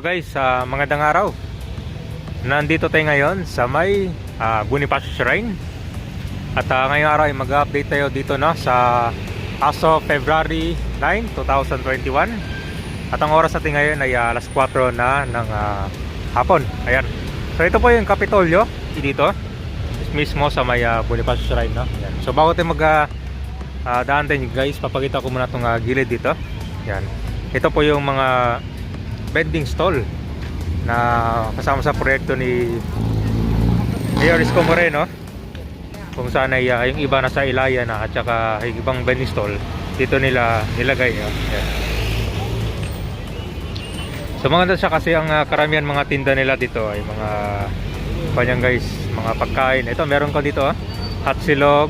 So guys, magandang araw. Nandito tayo ngayon sa may Bonifacio Shrine. At ngayong araw ay mag-update tayo dito na sa as of February 9, 2021. At ang oras natin ngayon ay alas 4 na ng hapon. Ayan. So ito po yung Kapitolyo dito mismo sa may Bonifacio Shrine, no? Ayan. So bago tayo daan din guys, papakita ko muna itong gilid dito. Ayan. Ito po yung mga vending stall na kasama sa proyekto ni Mayor Isko Moreno, kung saan ay yung iba nasa Ilaya na at saka yung ibang vending stall dito nila nilagay. Ayan. So maganda siya kasi ang karamihan mga tinda nila dito ay mga kanyang guys, mga pagkain. Ito meron ko dito hot silog,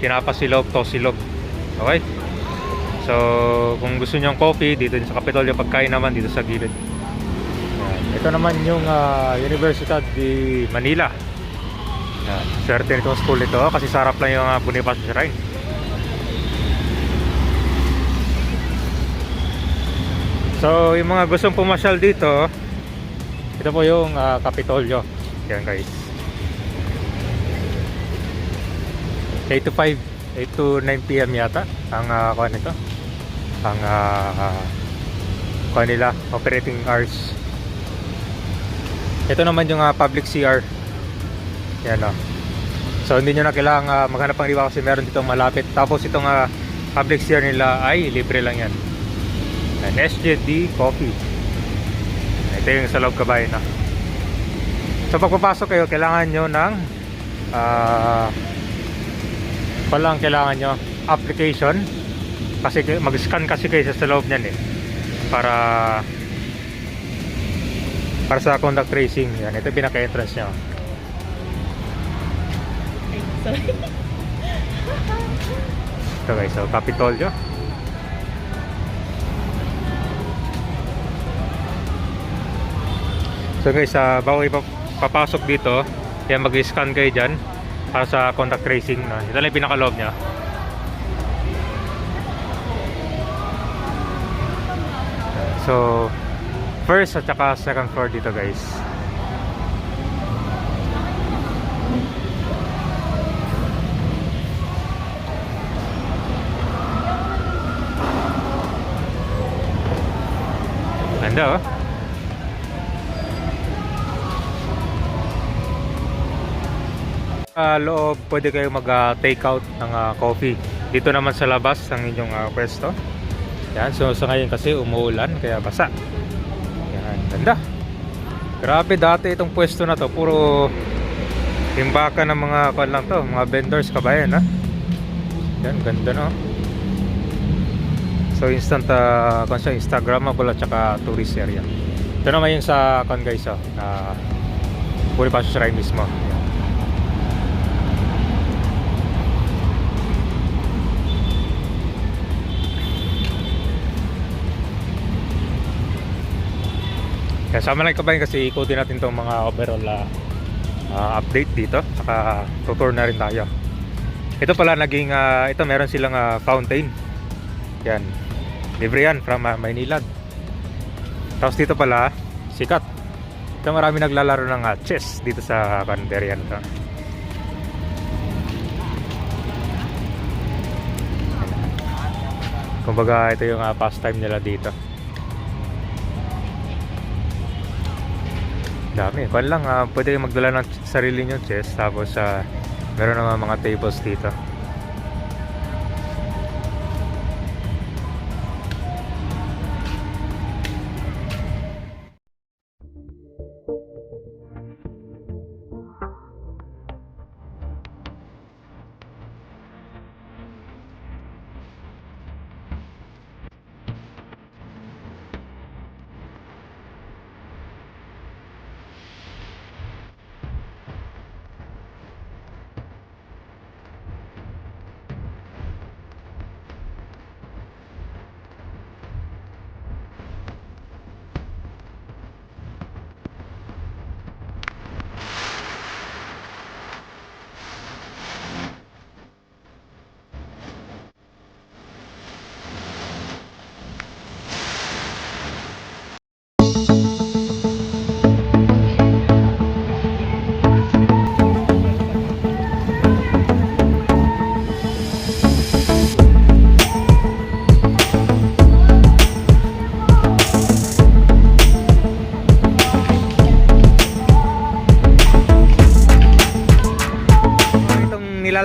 tinapa silog, tosilog. Okay. So kung gusto niyo ng coffee dito sa Kapitolyo, pagkain naman dito sa gilid. Yan. Ito naman yung Universidad de Manila. Yan. Swerte nitong school nito kasi sarap lang yung Bonifacio Shrine. So yung mga gustong pumasyal dito, ito po yung Kapitolyo. Yan guys, 8 to 5, 8 to 9 PM yata ang kuha nito, ang kuha nila, operating hours. Ito naman yung public CR. Yan o. So hindi nyo na kailangang maghanap pang iba kasi meron dito malapit. Tapos itong public CR nila ay libre lang yan. And SJD Coffee. Ito yung sa loob kabayan na. So pagpapasok kayo, kailangan nyo ng kailangan nyo application, kasi mag-scan kasi kayo sa loob nyan para sa contact tracing. Yan, ito yung pinaka-entrance nyo. Sorry. Ito guys, so Kapitolyo. So guys, bago papasok dito, yan, mag-scan kayo dyan para sa contact tracing. Ito lang yung pinaka-loob nya. So first at saka second floor dito guys. Ganda oh. Loob pwede kayo mag-take out ng coffee. Dito naman sa labas ng inyong pwesto. Yan, so sa ngayon kasi umuulan kaya basa. Yan, ganda. Grabe, dati itong pwesto na to puro timbakan ng mga kwan lang to, mga vendors kabayan ha. Yan, ganda no. So instant Instagrammable at saka tourist area. Ito naman yung sa kwan guys na Bonifacio Shrine mismo. Yan. Kaya sama lang kabayan kasi ikutin natin itong mga overall update dito, saka tutur na rin tayo. Ito pala naging ito meron silang fountain. Yan, libre yan from Maynilad. Tapos dito pala sikat, ito marami naglalaro ng chess dito sa Canberyan. Kumbaga ito yung pastime nila dito. Dami, kung lang pwede kayo magdala ng sarili nyo chess. Tapos meron naman mga tables dito.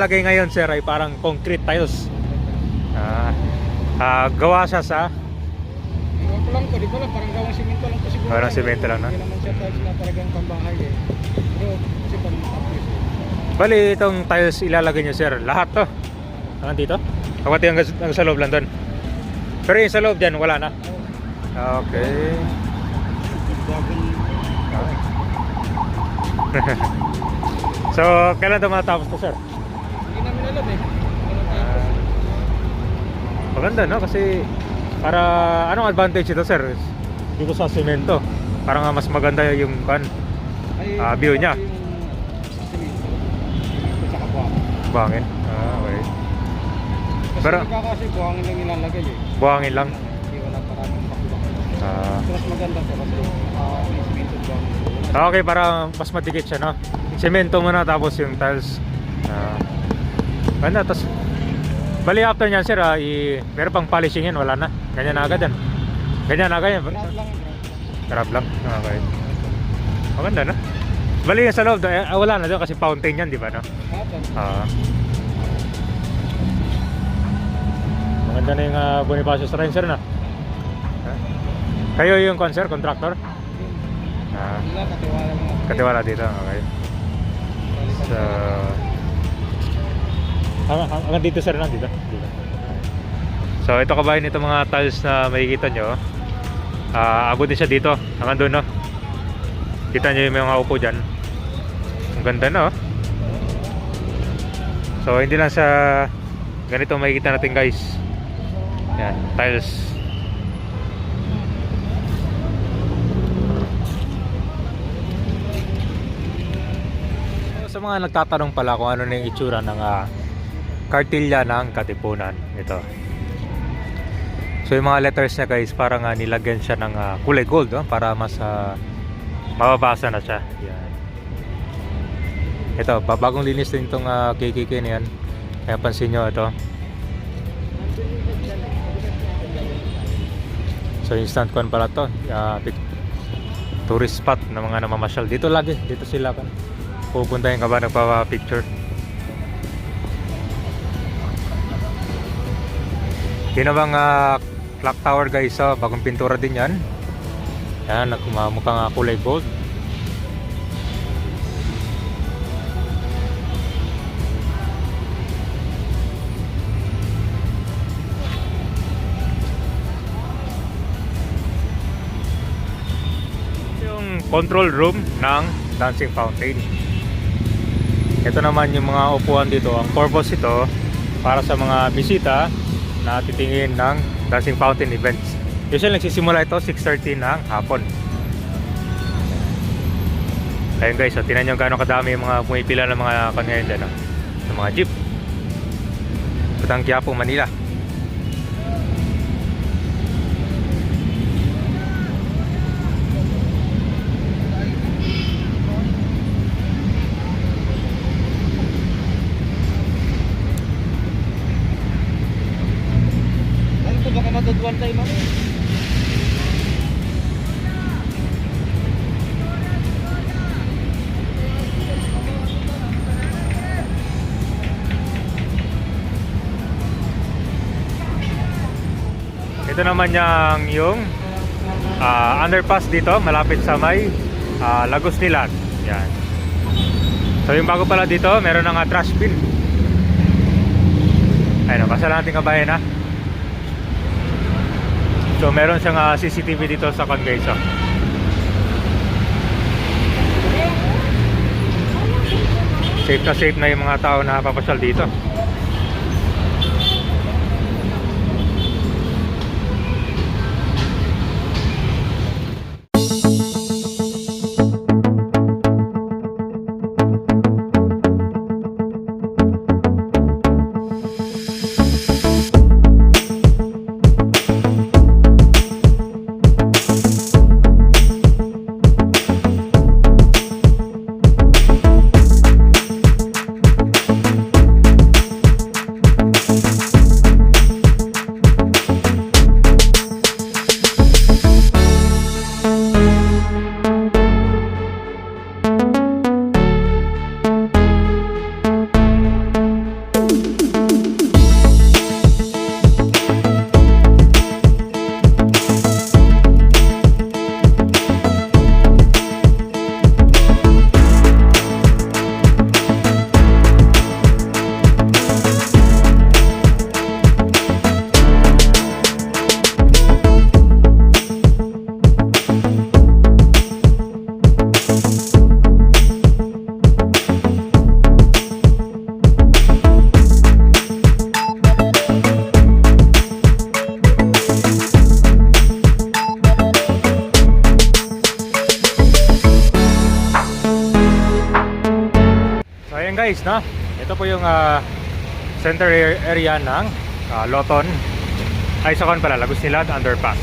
ilalagay ngayon sir ay parang concrete tiles. Gawa siya sa Ewan ko lang po, di ko lang, parang gawang simento lang po siguro. Parang simento lang, no? Hindi naman siya tiles na talagang pambahay eh. Pero kasi pang-tapos. Bali itong tiles ilalagay nyo sir, lahat to hanggang dito? Pati hanggang sa loob lang doon. Pero yung sa loob dyan, wala na. Okay. So, kailan ito matapos to sir? Hindi namin alam eh. Maganda no? Kasi para anong advantage ito sir? Dito sa semento. Parang mas maganda yung view niya. Sa kabuhangin. Buhangin. Okay. Kasi Pero kasi buhangin lang nilalagay eh. buhangin lang. Hindi wala maraming pakubak. Mas maganda po kasi may simento buhangin. Okay, para mas madikit siya, no? Semento muna tapos yung tiles. Ganda, tapos bali after nyan sir, meron pang polishing yan, wala na. Ganyan na agad yan. Ganyan na agad yan. Grab lang. Grab lang. Okay. Maganda, no? Bali yung sa loob, wala na doon kasi fountain yan, di ba, no? Maganda na yung Bonifacio Shrine sir, na? Kayo yung contractor? Katiwala mga. Katiwala dito, okay. So, hanggang dito sir, dito. So ito kabayan, ito mga tiles na makikita nyo, abot din siya dito hanggang doon, no? Kita nyo yung mga upo dyan. Ang ganda, no? So hindi lang sa ganito makikita natin guys. Yan, tiles. Sa mga nagtatanong pala kung ano na yung itsura ng kartilya ng Katipunan, ito. So yung mga letters niya guys, parang nilagyan siya ng kulay gold, no? Para mas mababasa na siya. Yan. Ito, bagong linis din itong KKK na yan. Kaya pansin nyo ito. So instant con pala to. Tourist spot na mga namamasyal. Dito lagi, dito sila kan. Pupuntahin ka ba nagpapa-picture? Yun na bang clock tower guys, bagong pintura din yan. Yan, mukhang kulay gold. Yung control room ng dancing fountain. Ito naman yung mga upuan dito. Ang purpose ito para sa mga bisita na titingin ng dancing fountain events. Usually nagsisimula ito 6:30 ng hapon. Ayun guys, so tingnan nyo gano'ng kadami yung mga pumipila ng mga kanyayan dyan, ng mga jeep. Putang Quiapo, Manila. Baka matutuan tayo mami. Ito naman yung underpass dito malapit sa may Lagos Nilan. Yan. So yung bago pala dito, meron ng trash bin. Ayun, pasala natin kabayan, ha. So meron siyang CCTV dito sa guys. Safe na yung mga tao na papasyal dito. guys, no? Ito po yung center area ng Loton. Ay, sa pala, Lagos-Nilad Underpass.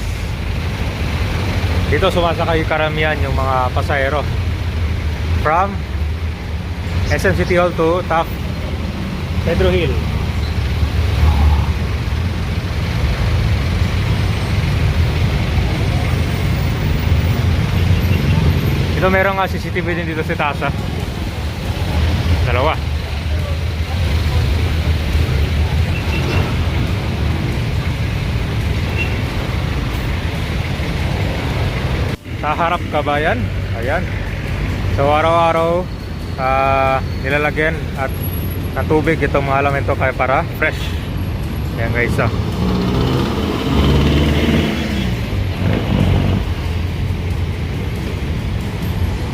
Dito sumasakay karamihan yung mga pasahero from SM City Hall to Taft Pedro Hill. Ito meron nga CCTV din dito sa taas, ah. Dalawa. Sa harap kabayan. Ayan. So araw-araw nilalagyan at ng tubig itong mga elemento kaya para fresh. Ayan guys, ah.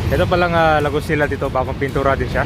Ito palang Lagos Nilad dito, bagong pintura din siya.